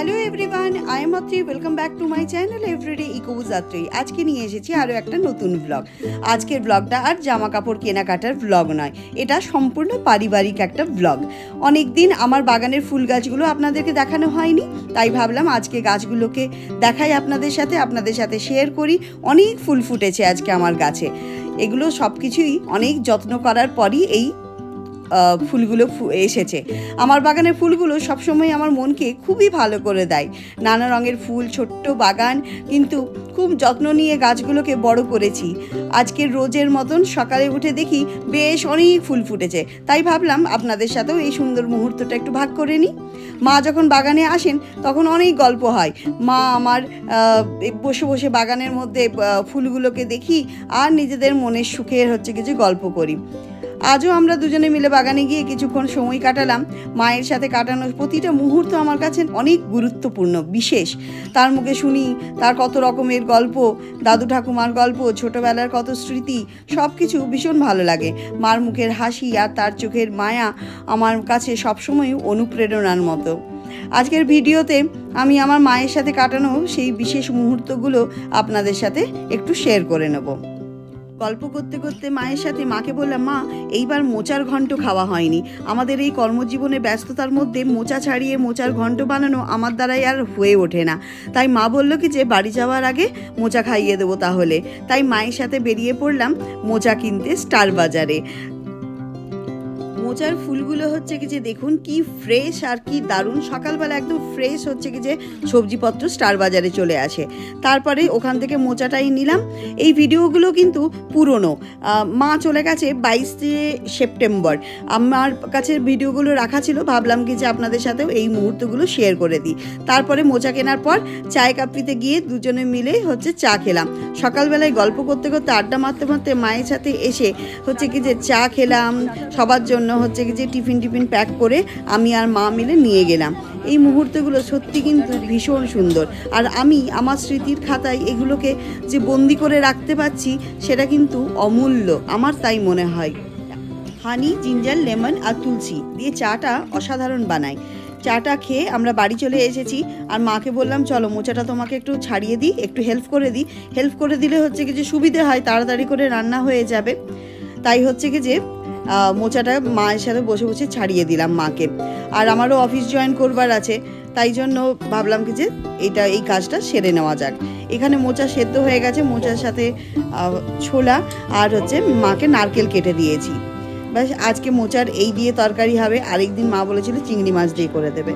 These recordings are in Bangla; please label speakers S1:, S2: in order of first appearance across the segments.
S1: Hello everyone I am Atri welcome back to my channel everyday echoes Atri. आज के নিয়ে এসেছি আরও একটা নতুন ব্লগ। আজকের ব্লগটা আর জামা কাপড় কেনাকাটার ব্লগ নয়, এটা সম্পূর্ণ পারিবারিক একটা ব্লগ। অনেক দিন আমার বাগানের ফুল গাছগুলো আপনাদেরকে দেখানো হয়নি, তাই ভাবলাম আজকে গাছগুলোকে দেখাই আপনাদের সাথে শেয়ার করি। অনেক ফুল ফুটেছে আজকে আমার গাছে। এগুলো সব কিছুই অনেক যত্ন করার পরই এই ফুলগুলো এসেছে। আমার বাগানের ফুলগুলো সবসময় আমার মনকে খুবই ভালো করে দেয়। নানা রঙের ফুল, ছোট্ট বাগান, কিন্তু খুব যত্ন নিয়ে গাছগুলোকে বড় করেছি। আজকের রোজের মতন সকালে উঠে দেখি বেশ অনেক ফুল ফুটেছে, তাই ভাবলাম আপনাদের সাথেও এই সুন্দর মুহূর্তটা একটু ভাগ করে নিই। মা যখন বাগানে আসেন তখন অনেক গল্প হয়। মা আমার বসে বসে বাগানের মধ্যে ফুলগুলোকে দেখি আর নিজেদের মনের সুখের কিছু গল্প করি। আজও আমরা দুজনে মিলে বাগানে গিয়ে কিছুক্ষণ সময় কাটালাম। মায়ের সাথে কাটানোর প্রতিটা মুহূর্ত আমার কাছে অনেক গুরুত্বপূর্ণ, বিশেষ। তার মুখে শুনি তার কত রকমের গল্প, দাদু ঠাকুমার গল্প, ছোটোবেলার কত স্মৃতি, সব কিছু ভীষণ ভালো লাগে। মার মুখের হাসি আর তার চোখের মায়া আমার কাছে সবসময় অনুপ্রেরণার মতো। আজকের ভিডিওতে আমি আমার মায়ের সাথে কাটানো সেই বিশেষ মুহূর্তগুলো আপনাদের সাথে একটু শেয়ার করে নেব। গল্প করতে করতে মায়ের সাথে মাকে বললাম, মা এইবার মোচার ঘন্ট খাওয়া হয়নি। আমাদের এই কর্মজীবনে ব্যস্ততার মধ্যে মোচা ছাড়িয়ে মোচার ঘন্ট বানানো আমার দ্বারাই আর হয়ে ওঠে না। তাই মা বলল কি যে বাড়ি যাওয়ার আগে মোচা খাইয়ে দেবো তাহলে। তাই মায়ের সাথে বেরিয়ে পড়লাম মোচা কিনতে স্টার বাজারে। মোচার ফুলগুলো যে দেখুন কি ফ্রেশ আর কি দারুণ। সকালবেলা একদম ফ্রেশ যে সবজিপত্র স্টার বাজারে চলে আসে। তারপরে ওখান থেকে মোচাটাই নিলাম। এই ভিডিওগুলো কিন্তু পুরনো। মা চলে গেছে 22 সেপ্টেম্বর। আমার কাছে ভিডিওগুলো রাখা ছিল, ভাবলাম কি যে আপনাদের সাথেও এই মুহূর্তগুলো শেয়ার করে দিই। তারপরে মোচা কেনার পর চায় কাপড়িতে গিয়ে দুজনে মিলে চা খেলাম। সকালবেলায় গল্প করতে করতে আড্ডা মারতে মারতে মায়ের সাথে এসে চা খেলাম। সবার জন্য যে টিফিন প্যাক করে আমি আর মা মিলে নিয়ে গেলাম। এই মুহূর্তগুলো সত্যি কিন্তু ভীষণ সুন্দর। আর আমি আমার স্মৃতির খাতায় এগুলোকে যে বন্দি করে রাখতে পারছি সেটা কিন্তু অমূল্য, আমার তাই মনে হয়। হানি, জিঞ্জার, লেমন আর তুলসী দিয়ে চাটা অসাধারণ বানাই। চাটা খেয়ে আমরা বাড়ি চলে এসেছি। আর মাকে বললাম, চলো মোচাটা তোমাকে একটু ছাড়িয়ে দিই, একটু হেল্প করে দিই। হেল্প করে দিলে যে সুবিধে হয়, তাড়াতাড়ি করে রান্না হয়ে যাবে। তাই যে মোচাটা মায়ের সাথে বসে বসে ছাড়িয়ে দিলাম মাকে। আর আমারও অফিস জয়েন করবার আছে, তাই জন্য ভাবলাম কি যে এই কাজটা সেরে নেওয়া যাক। এখানে মোচা সেদ্ধ হয়ে গেছে, মোচার সাথে ছোলা আর মাকে নারকেল কেটে দিয়েছি। ব্যাস আজকে মোচার এই দিয়ে তরকারি হবে। আরেকদিন মা বলেছিল চিংড়ি মাছ দিয়ে করে দেবে।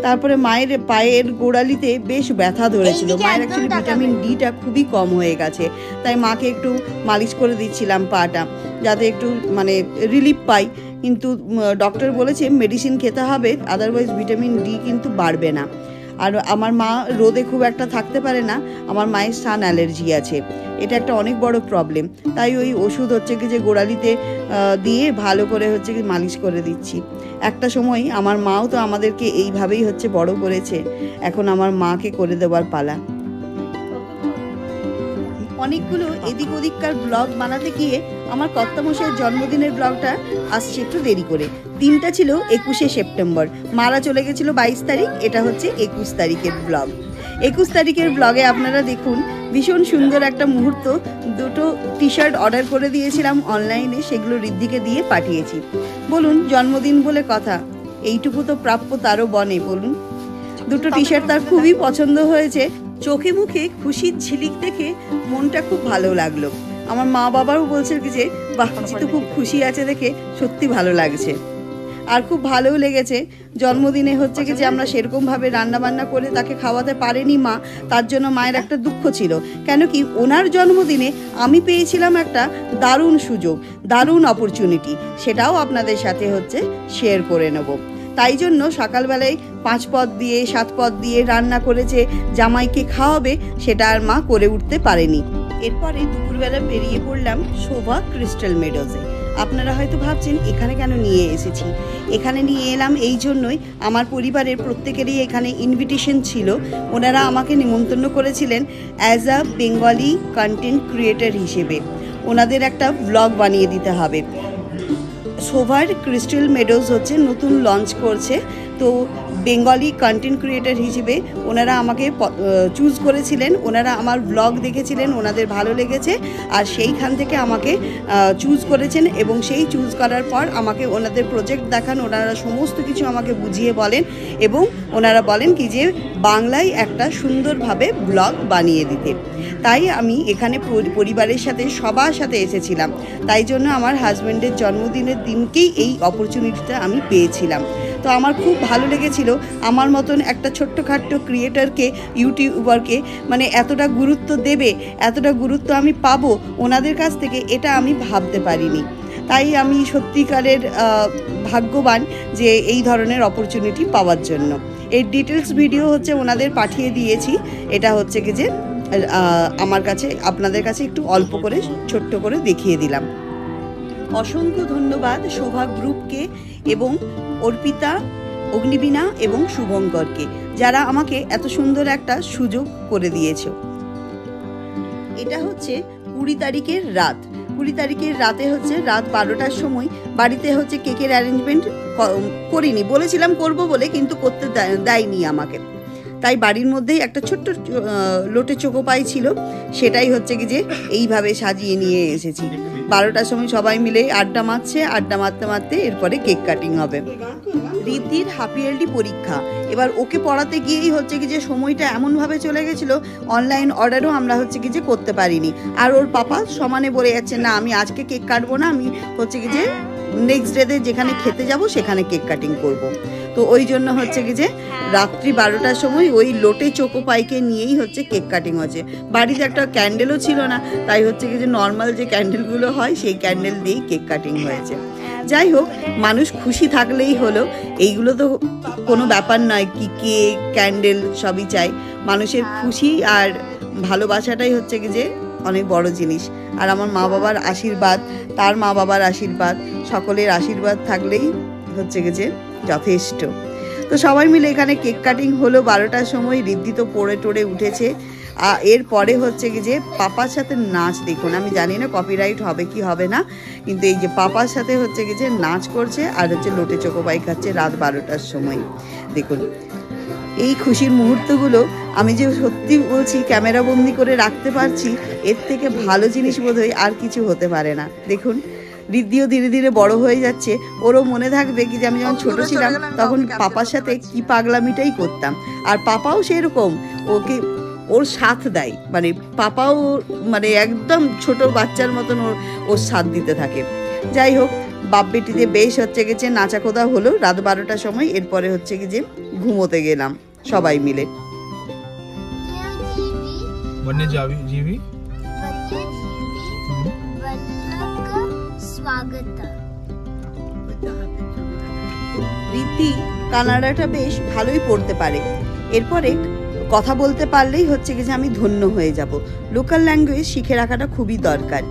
S1: তারপরে মায়ের পায়ের গোড়ালিতে বেশ ব্যথা ধরেছিল। মায়ের অ্যাকচুয়ালি ভিটামিন ডিটা খুবই কম হয়ে গেছে, তাই মাকে একটু মালিশ করে দিচ্ছিলাম পাটা, যাতে একটু রিলিফ পাই। কিন্তু ডক্টর বলেছে মেডিসিন খেতে হবে, আদারওয়াইজ ভিটামিন ডি কিন্তু বাড়বে না। আর আমার মা রোদে খুব একটা থাকতে পারে না, আমার মায়ের সান অ্যালার্জি আছে। এটা একটা অনেক বড় প্রবলেম। তাই ওই ওষুধ যে গোড়ালিতে দিয়ে ভালো করে মালিশ করে দিচ্ছি। একটা সময় আমার মাও তো আমাদেরকে এইভাবেই বড় করেছে, এখন আমার মাকে করে দেওয়ার পালা। অনেকগুলো এদিক ওদিককার ব্লগ বানাতে গিয়ে আমার কর্তামশাইয়ের জন্মদিনের ব্লগটা আসছে একটু দেরি করে। দিনটা ছিল 21 সেপ্টেম্বর, মারা চলে গেছিল 22 তারিখ। এটা 21 তারিখের ব্লগ। 21 তারিখের ব্লগে আপনারা দেখুন ভীষণ সুন্দর একটা মুহূর্ত। দুটো টি শার্ট অর্ডার করে দিয়েছিলাম অনলাইনে, সেগুলো ঋদ্ধিকে দিয়ে পাঠিয়েছি। বলুন, জন্মদিন বলে কথা, এইটুকু তো প্রাপ্য তারও বনে। বলুন, দুটো টি শার্ট তার খুবই পছন্দ হয়েছে। চোখে মুখে খুশির ঝিলিক দেখে মনটা খুব ভালো লাগলো। আমার মা বাবাও বলছে যে বাহ, তো খুব খুশি আছে দেখে সত্যি ভালো লাগছে। আর খুব ভালোও লেগেছে। জন্মদিনে যে আমরা সেরকমভাবে রান্নাবান্না করে তাকে খাওয়াতে পারিনি মা, তার জন্য মায়ের একটা দুঃখ ছিল। কেন কি ওনার জন্মদিনে আমি পেয়েছিলাম একটা দারুণ সুযোগ, দারুণ অপরচুনিটি, সেটাও আপনাদের সাথে শেয়ার করে নেব। তাই জন্য সকালবেলায় 5 পদ দিয়ে 7 পদ দিয়ে রান্না করেছে, জামাইকে খাওয়াবে, সেটা আর মা করে উঠতে পারেনি। এরপরে দুপুরবেলা বেরিয়ে পড়লাম শোভা ক্রিস্টাল মেডোজে। আপনারা হয়তো ভাবছেন এখানে কেন নিয়ে এসেছি। এখানে নিয়ে এলাম এই জন্যই, আমার পরিবারের প্রত্যেকেরই এখানে ইনভিটেশন ছিল। ওনারা আমাকে নিমন্ত্রণ করেছিলেন as a Bengali content creator হিসেবে। ওনাদের একটা ব্লগ বানিয়ে দিতে হবে। শোভার ক্রিস্টাল মেডোজ নতুন লঞ্চ করছে, তো বেঙ্গলি কন্টেন্ট ক্রিয়েটার হিসেবে ওনারা আমাকে চুজ করেছিলেন। ওনারা আমার ব্লগ দেখেছিলেন, ওনাদের ভালো লেগেছে, আর সেইখান থেকে আমাকে চুজ করেছেন এবং সেই চুজ করার পর আমাকে ওনাদের প্রজেক্ট দেখান। ওনারা সমস্ত কিছু আমাকে বুঝিয়ে বলেন এবং ওনারা বলেন কি যে বাংলায় একটা সুন্দরভাবে ব্লগ বানিয়ে দিতে। তাই আমি এখানে পরিবারের সাথে সবার সাথে এসেছিলাম। তাই জন্য আমার হাজব্যান্ডের জন্মদিনের দিনকেই এই অপরচুনিটিটা আমি পেয়েছিলাম। তো আমার খুব ভালো লেগেছিল আমার মতন একটা ছোট্টখাট্ট ক্রিয়েটারকে, ইউটিউবারকে মানে এতটা গুরুত্ব দেবে, এতটা গুরুত্ব আমি পাবো ওনাদের কাছ থেকে, এটা আমি ভাবতে পারিনি। তাই আমি সত্যিকারের ভাগ্যবান যে এই ধরনের অপরচুনিটি পাওয়ার জন্য। এর ডিটেলস ভিডিও হচ্ছে ওনাদের পাঠিয়ে দিয়েছি। এটা হচ্ছে কি যে আমার কাছে আপনাদের কাছে একটু অল্প করে ছোট্ট করে দেখিয়ে দিলাম। অসংখ্য ধন্যবাদ শোভা গ্রুপকে এবং অর্পিতা, অগ্নিবীণা এবং শুভঙ্করকে, যারা আমাকে এত সুন্দর একটা সুযোগ করে দিয়েছে। এটা হচ্ছে 20 তারিখের রাত। 20 তারিখের রাতে হচ্ছে রাত 12টার সময় বাড়িতে হচ্ছে কেকের অ্যারেঞ্জমেন্ট করিনি, বলেছিলাম করব বলে, কিন্তু করতে দেয়নি আমাকে। তাই বাড়ির মধ্যেই একটা ছোট্ট লোটে চোকো পাই ছিল, সেটাই হচ্ছে কি যে এইভাবে সাজিয়ে নিয়ে এসেছি। 12টার সময় সবাই মিলে আড্ডা মারছে, আড্ডা মারতে মারতে এরপরে কেক কাটিং হবে। রিদ্ধির হাফ ইয়ারলি পরীক্ষা, এবার ওকে পড়াতে গিয়েই হচ্ছে কি যে সময়টা এমনভাবে চলে গেছিলো, অনলাইন অর্ডারও আমরা হচ্ছে কি যে করতে পারিনি। আর ওর পাপা সমানে বলে যাচ্ছে না আমি আজকে কেক কাটবো না, আমি হচ্ছে কি যে নেক্সট ডেতে যেখানে খেতে যাব সেখানে কেক কাটিং করব। তো ওই জন্য হচ্ছে কি যে রাত্রি 12টার সময় ওই লোটে চোকো পাইকে নিয়েই হচ্ছে কেক কাটিং হচ্ছে। বাড়িতে একটা ক্যান্ডেলও ছিল না, তাই হচ্ছে কি যে নর্মাল যে ক্যান্ডেলগুলো হয় সেই ক্যান্ডেল দিয়েই কেক কাটিং হয়েছে। যাই হোক, মানুষ খুশি থাকলেই হলো, এইগুলো তো কোনো ব্যাপার নয়, কি কেক ক্যান্ডেল সবই চাই। মানুষের খুশি আর ভালোবাসাটাই হচ্ছে কি যে অনেক বড় জিনিস। আর আমার মা বাবার আশীর্বাদ, তার মা বাবার আশীর্বাদ, সকলের আশীর্বাদ থাকলেই হচ্ছে কি যে যথেষ্ট। তো সবাই মিলে এখানে কেক কাটিং হলো 12টার সময়। রিদ্ধি তো পড়ে টড়ে উঠেছে। এরপরে হচ্ছে কি যে পাপার সাথে নাচ, দেখুন আমি জানি না কপিরাইট হবে কি হবে না, কিন্তু এই যে পাপার সাথে হচ্ছে কি যে নাচ করছে আর হচ্ছে লোটে চোকো পাই খাচ্ছে রাত 12টার সময়। দেখুন এই খুশির মুহূর্তগুলো আমি যে সত্যি বলছি ক্যামেরা বন্দি করে রাখতে পারছি, এর থেকে ভালো জিনিস বোধহয় আর কিছু হতে পারে না। দেখুন রিদ্ধিও ধীরে ধীরে বড় হয়ে যাচ্ছে, ওরও মনে থাকবে কি যে আমি যখন ছোট ছিলাম তখন পাপার সাথে কি পাগলামিটাই করতাম। আর পাপাও সেরকম ওকে ওর সাথ দেয়, মানে পাপাও মানে একদম ছোট বাচ্চার মতন ওর সাথ দিতে থাকে। যাই হোক, বাপ বেটিতে বেশ হচ্ছে গেছে নাচাকোদা হলো রাত 12টার সময়। এরপরে হচ্ছে কি যে ঘুমোতে গেলাম সবাই মিলে। রিদ্ধি কানাডাটা বেশ ভালোই পড়তে পারে, এরপরে কথা বলতে পারলেই হচ্ছে কি যে আমি ধন্য হয়ে যাব। লোকাল ল্যাঙ্গুয়েজ শিখে রাখাটা খুবই দরকার।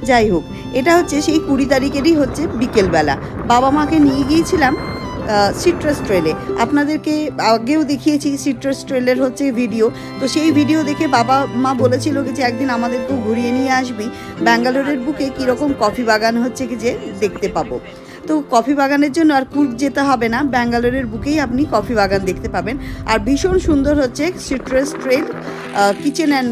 S1: যাই হোক, এটা হচ্ছে সেই 20 তারিখেরই হচ্ছে বিকেলবেলা বাবা মাকে নিয়ে গিয়েছিলাম সিট্রাস ট্রেলে। আপনাদেরকে আগেও দেখিয়েছি সিট্রাস ট্রেলের হচ্ছে ভিডিও। তো সেই ভিডিও দেখে বাবা মা বলেছিল যে একদিন আমাদেরকেও ঘুরিয়ে নিয়ে আসবি, ব্যাঙ্গালোরের বুকে কীরকম কফি বাগান হচ্ছে কি যে দেখতে পাবো। তো কফি বাগানের জন্য আর কুর্গ যেতে হবে না, ব্যাঙ্গালোরের বুকেই আপনি কফি বাগান দেখতে পাবেন। আর ভীষণ সুন্দর হচ্ছে citrus trail kitchen and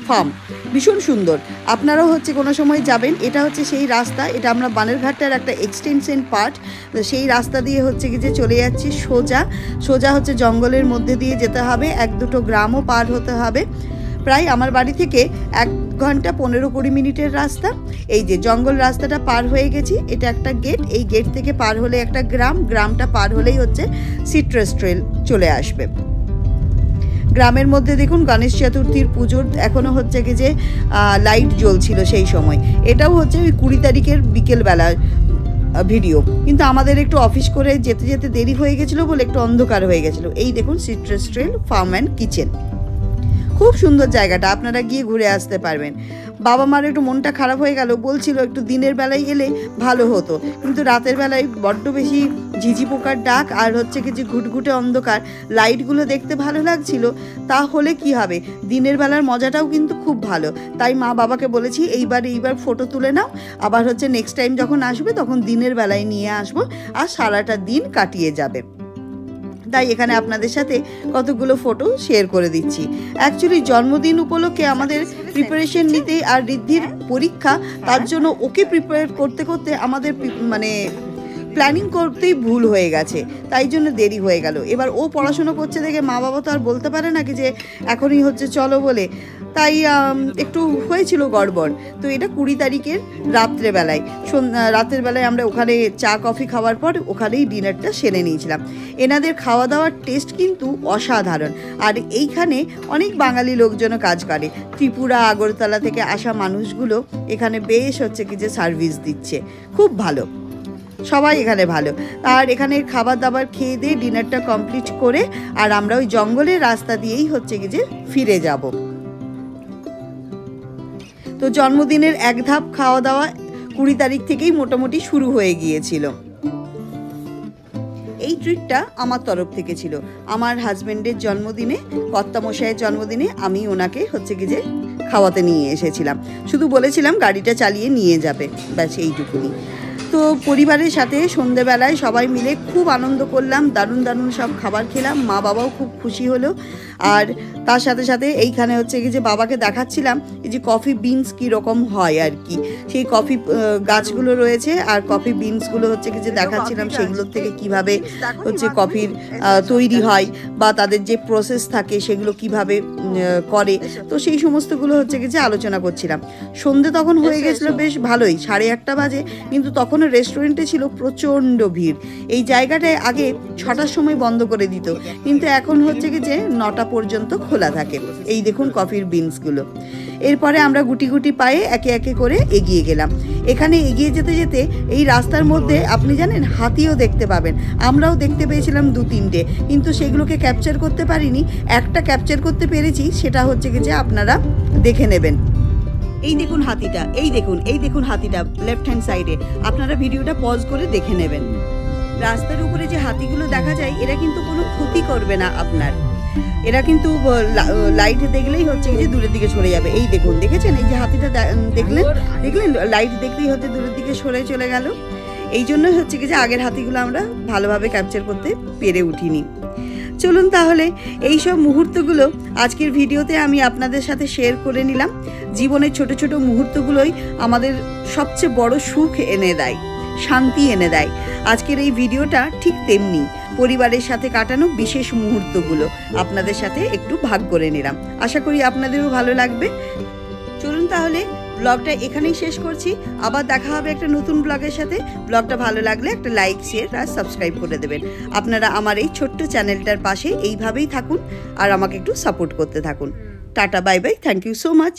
S1: farm, ভীষণ সুন্দর। আপনারাও হচ্ছে কোনো সময় যাবেন। এটা হচ্ছে সেই রাস্তা, এটা আমরা বানেরঘাটটার একটা এক্সটেনশন পার্ট। সেই রাস্তা দিয়ে হচ্ছে কি যে চলে যাচ্ছি সোজা সোজা হচ্ছে জঙ্গলের মধ্যে দিয়ে যেতে হবে, 1-2 গ্রামও পার হতে হবে। প্রায় আমার বাড়ি থেকে 1 ঘন্টা 15-20 মিনিটের রাস্তা। এই যে জঙ্গল রাস্তাটা পার হয়ে গেছি, এটা একটা গেট, এই গেট থেকে পার হলে একটা গ্রাম, গ্রামটা পার হলেই হচ্ছে সিট্রাস ট্রেল চলে আসবে। গ্রামের মধ্যে দেখুন গণেশ চতুর্থীর পুজোর এখনও হচ্ছে কি যে লাইট জ্বলছিল সেই সময়। এটাও হচ্ছে ওই 20 তারিখের বিকেলবেলার ভিডিও, কিন্তু আমাদের একটু অফিস করে যেতে যেতে দেরি হয়ে গেছিলো বলে একটু অন্ধকার হয়ে গেছিলো। এই দেখুন citrus trail farm and kitchen, খুব সুন্দর জায়গাটা, আপনারা গিয়ে ঘুরে আসতে পারবেন। বাবা মার একটু মনটা খারাপ হয়ে গেল, বলছিল একটু দিনের বেলায় এলে ভালো হতো, কিন্তু রাতের বেলায় বড্ড বেশি ঝিঝি পোকার ডাক আর হচ্ছে কি যে ঘুটঘুটে অন্ধকার, লাইটগুলো দেখতে ভালো লাগছিল, তাহলে কি হবে, দিনের বেলার মজাটাও কিন্তু খুব ভালো। তাই মা বাবাকে বলেছি এইবার ফটো তুলে নাও, আবার হচ্ছে নেক্সট টাইম যখন আসবে তখন দিনের বেলায় নিয়ে আসবো আর সারাটা দিন কাটিয়ে যাবে। তাই এখানে আপনাদের সাথে কতগুলো ফটো শেয়ার করে দিচ্ছি। অ্যাকচুয়ালি জন্মদিন উপলক্ষে আমাদের প্রিপারেশন নিতে আর ঋদ্ধির পরীক্ষা, তার জন্য ওকে প্রিপেয়ার করতে করতে আমাদের মানে প্ল্যানিং করতেই ভুল হয়ে গেছে, তাই জন্য দেরি হয়ে গেল। এবার ও পড়াশুনো করছে দেখে মা বাবা তো আর বলতে পারে না কি যে এখনই হচ্ছে চলো বলে, তাই একটু হয়েছিল গড়বড়। তো এটা 20 তারিখের রাত্রেবেলায়, রাতের বেলায় আমরা ওখানে চা কফি খাওয়ার পর ওখানেই ডিনারটা সেরে নিয়েছিলাম। এনাদের খাওয়া দাওয়ার টেস্ট কিন্তু অসাধারণ। আর এইখানে অনেক বাঙালি লোকজনও কাজ করে, ত্রিপুরা আগরতলা থেকে আসা মানুষগুলো এখানে বেশ হচ্ছে কি যে সার্ভিস দিচ্ছে, খুব ভালো, সবাই এখানে ভালো। আর এখানে খাবার দাবার খেয়ে দিয়ে ডিনারটা কমপ্লিট করে আর আমরা ওই জঙ্গলের রাস্তা দিয়েই হচ্ছে কি যে ফিরে যাব। তো জন্মদিনের এক ধাপ খাওয়া দাওয়া 20 তারিখ থেকেই মোটামুটি শুরু হয়ে গিয়েছিল। এই ট্রিটটা আমার তরফ থেকে ছিল। আমার হাজবেন্ডের জন্মদিনে, কর্তামশাইয়ের জন্মদিনে আমি ওনাকে হচ্ছে কি যে খাওয়াতে নিয়ে এসেছিলাম, শুধু বলেছিলাম গাড়িটা চালিয়ে নিয়ে যাবে, ব্যাস এইটুকুনি। তো পরিবারের সাথে সন্ধেবেলায় সবাই মিলে খুব আনন্দ করলাম, দারুণ দারুণ সব খাবার খেলাম, মা বাবাও খুব খুশি হলো। আর তার সাথে সাথে এইখানে হচ্ছে কি যে বাবাকে দেখাচ্ছিলাম এই যে কফি বিনস কীরকম হয় আর কি, সেই কফি গাছগুলো রয়েছে আর কফি বিনসগুলো হচ্ছে কি যে দেখাচ্ছিলাম সেগুলোর থেকে কিভাবে হচ্ছে কফির তৈরি হয় বা তাদের যে প্রসেস থাকে সেগুলো কিভাবে করে, তো সেই সমস্তগুলো হচ্ছে কি যে আলোচনা করছিলাম। সন্ধে তখন হয়ে গেছিলো বেশ ভালোই, 1:30 বাজে, কিন্তু তখন রেস্টুরেন্টে ছিল প্রচণ্ড ভিড়। এই জায়গাটায় আগে 6টার সময় বন্ধ করে দিত, কিন্তু এখন হচ্ছে কি যে 9টা পর্যন্ত খোলা থাকে। এই দেখুন কফির বিনসগুলো। এরপরে আমরা গুটি গুটি পায়ে একে একে করে এগিয়ে গেলাম। এখানে এগিয়ে যেতে যেতে এই রাস্তার মধ্যে আপনি জানেন হাতিও দেখতে পাবেন, আমরাও দেখতে পেয়েছিলাম 2-3টে, কিন্তু সেগুলোকে ক্যাপচার করতে পারিনি। একটা ক্যাপচার করতে পেরেছি, সেটা হচ্ছে কি যে আপনারা দেখে নেবেন। এই দেখুন হাতিটা, এই দেখুন হাতিটা লেফট হ্যান্ড সাইডে, আপনারা ভিডিওটা পজ করে দেখে নেবেন। রাস্তার উপরে যে হাতিগুলো দেখা যায় এরা কিন্তু কোনো ক্ষতি করবে না আপনার, এরা কিন্তু লাইট দেখলেই হচ্ছে যে দূরের দিকে সরে যাবে। এই দেখুন, দেখেছেন এই যে হাতিটা দেখলেন লাইট দেখলেই হচ্ছে দূরের দিকে সরে চলে গেল। এই জন্যই হচ্ছে কি যে আগের হাতিগুলো আমরা ভালোভাবে ক্যাপচার করতে পেরে উঠিনি। চলুন তাহলে এই সব মুহূর্তগুলো আজকের ভিডিওতে আমি আপনাদের সাথে শেয়ার করে নিলাম। জীবনের ছোট ছোট মুহূর্তগুলোই আমাদের সবচেয়ে বড় সুখ এনে দেয়, শান্তি এনে দেয়। আজকের এই ভিডিওটা ঠিক তেমনি, পরিবারের সাথে কাটানো বিশেষ মুহূর্তগুলো আপনাদের সাথে একটু ভাগ করে নিলাম। আশা করি আপনাদেরও ভালো লাগবে। চলুন তাহলে ব্লগটা এখানেই শেষ করছি, আবার দেখা হবে একটা নতুন ব্লগের সাথে। ব্লগটা ভালো লাগলে একটা লাইক, শেয়ার আর সাবস্ক্রাইব করে দেবেন। আপনারা আমার এই ছোট্ট চ্যানেলটার পাশে এইভাবেই থাকুন আর আমাকে একটু সাপোর্ট করতে থাকুন। Tata, bye bye, thank you so much.